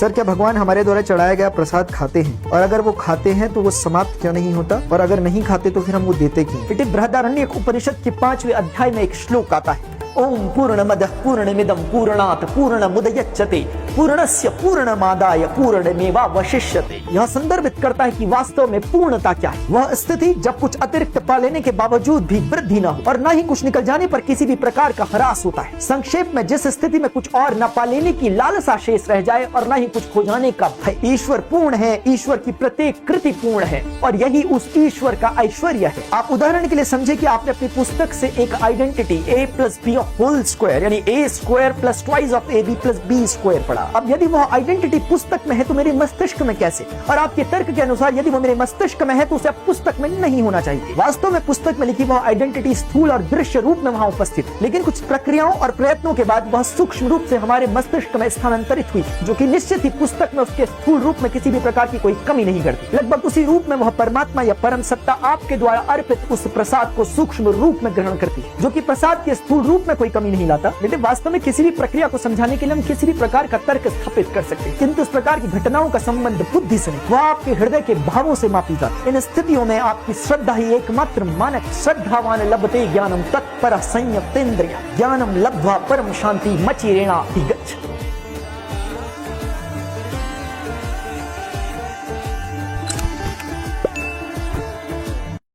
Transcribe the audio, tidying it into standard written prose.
Sir, क्या भगवान हमारे द्वारा चढ़ाया गया प्रसाद खाते हैं? और अगर वो खाते हैं तो वो समाप्त क्यों नहीं होता? और अगर नहीं खाते तो फिर हम वो देते क्यों? बेटे, बृहदारण्यक उपनिषद के 5वें अध्याय में एक श्लोक आता है, ओम पूर्णमदः पूर्णमिदं पूर्णात् पूर्णमुदच्यते पूर्णस्य पूर्णमादाय पूर्णमेवावशिष्यते। यह संदर्भित करता है कि वास्तव में पूर्णता क्या है। वह स्थिति जब कुछ अतिरिक्त पा लेने के बावजूद भी वृद्धि न हो और न ही कुछ निकल जाने पर किसी भी प्रकार का ह्रास होता है। संक्षेप में, जिस स्थिति में कुछ और न पा लेने की लालसा शेष रह जाए और न ही कुछ खो जाने का भय। ईश्वर पूर्ण है, ईश्वर की प्रत्येक कृति पूर्ण है और यही उस ईश्वर का ऐश्वर्य है। आप उदाहरण के लिए समझे कि आपने अपनी पुस्तक से एक identity a plus B whole square यानी a square plus twice of ab plus b square पढ़ा। अब यदि वह आइडेंटिटी पुस्तक में है तो मेरे मस्तिष्क में कैसे? और आपके तर्क के अनुसार यदि वो मेरे मस्तिष्क में है तो उसे अब पुस्तक में नहीं होना चाहिए। वास्तव में पुस्तक में लिखी वह आइडेंटिटी स्थूल और दृश्य रूप में वहां उपस्थित, लेकिन कुछ प्रक्रियाओं और प्रयत्नों के बाद वह सूक्ष्म रूप से हमारे मस्तिष्क में स्थानांतरित हुई, जो कि निश्चित ही पुस्तक में उसके स्थूल रूप में किसी भी प्रकार की कोई कमी नहीं करती। लगभग उसी रूप में वह परमात्मा या परम सत्ता आपके द्वारा अर्पित उस प्रसाद को सूक्ष्म रूप में ग्रहण करती है, जो कि प्रसाद के स्थूल रूप में कोई कमी नहीं लाता। लेकिन वास्तव में किसी भी प्रक्रिया को समझाने के लिए हम किसी भी प्रकार का तर्क स्थापित कर सकते हैं, किंतु इस प्रकार की घटनाओं का संबंध बुद्धि से नहीं, वह आपके हृदय के भावों से मापी जाती है। इन स्थितियों में आपकी श्रद्धा ही एकमात्र मानक। श्रद्धावान लभते ज्ञानम तत्पर संयतेन्द्रिय ज्ञानम लब्ध्वा परम शांति मचिरेणाधिगच्छ।